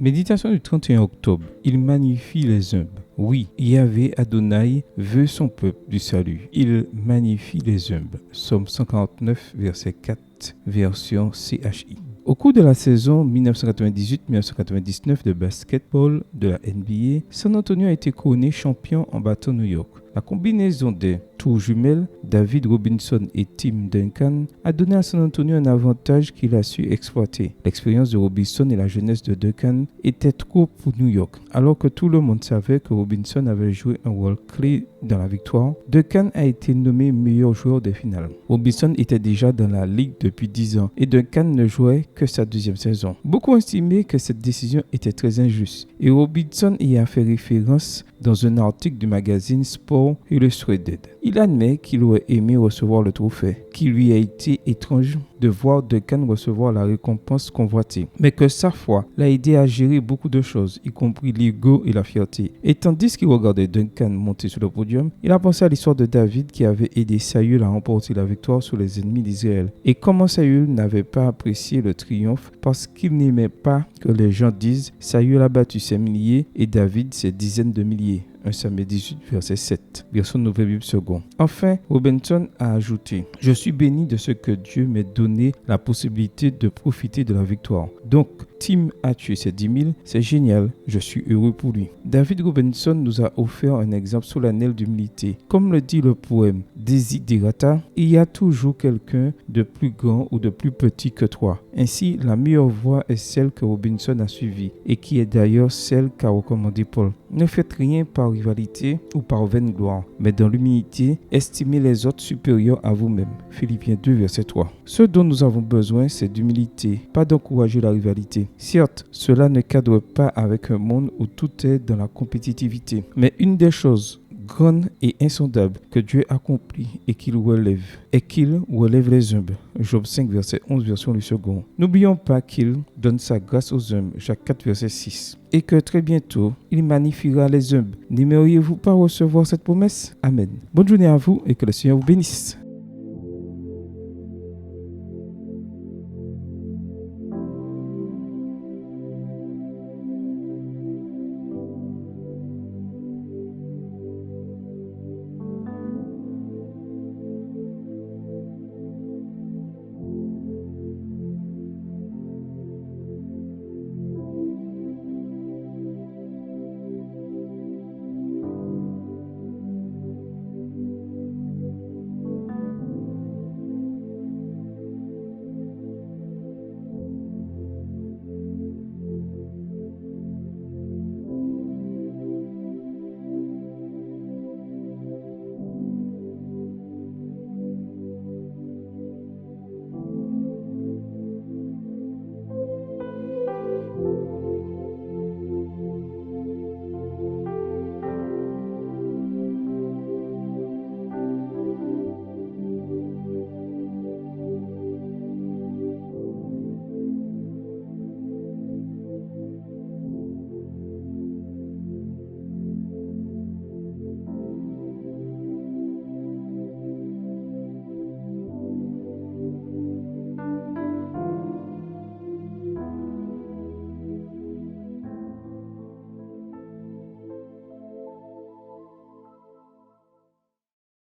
Méditation du 31 octobre. Il magnifie les humbles. Oui, Yahvé Adonai veut son peuple du salut. Il magnifie les humbles. Psaume 149, verset 4, version CHI. Au cours de la saison 1998-1999 de basketball de la NBA, San Antonio a été couronné champion en battant New York. La combinaison des tours jumelles, David Robinson et Tim Duncan, a donné à San Antonio un avantage qu'il a su exploiter. L'expérience de Robinson et la jeunesse de Duncan étaient trop pour New York. Alors que tout le monde savait que Robinson avait joué un rôle clé dans la victoire, Duncan a été nommé meilleur joueur des finales. Robinson était déjà dans la ligue depuis 10 ans et Duncan ne jouait que sa deuxième saison. Beaucoup estimaient que cette décision était très injuste et Robinson y a fait référence dans un article du magazine Sport Illustrated. Il admet qu'il aurait aimé recevoir le trophée, qu'il lui a été étrange de voir Duncan recevoir la récompense convoitée, mais que sa foi l'a aidé à gérer beaucoup de choses, y compris l'ego et la fierté. Et tandis qu'il regardait Duncan monter sur le podium, il a pensé à l'histoire de David qui avait aidé Saül à remporter la victoire sur les ennemis d'Israël, et comment Saül n'avait pas apprécié le triomphe parce qu'il n'aimait pas que les gens disent « Saül a battu ses milliers et David ses dizaines de milliers ». 1 Samuel 18, verset 7, version Nouvelle Bible Seconde. Enfin, Robinson a ajouté « Je suis béni de ce que Dieu m'ait donné la possibilité de profiter de la victoire. Donc, Tim a tué ses 10 000, c'est génial, je suis heureux pour lui. » David Robinson nous a offert un exemple solennel d'humilité. Comme le dit le poème Desiderata, il y a toujours quelqu'un de plus grand ou de plus petit que toi. Ainsi, la meilleure voie est celle que Robinson a suivie et qui est d'ailleurs celle qu'a recommandé Paul. Ne faites rien par rivalité ou par vaine gloire, mais dans l'humilité, estimez les autres supérieurs à vous-même. Philippiens 2, verset 3. Ce dont nous avons besoin, c'est d'humilité, pas d'encourager la rivalité. Certes, cela ne cadre pas avec un monde où tout est dans la compétitivité, mais une des choses grande et insondable que Dieu accomplit et qu'il relève les humbles. Job 5, verset 11, version du second. N'oublions pas qu'il donne sa grâce aux humbles, Jacques 4, verset 6. Et que très bientôt, il magnifiera les humbles. N'aimeriez-vous pas recevoir cette promesse? Amen. Bonne journée à vous et que le Seigneur vous bénisse.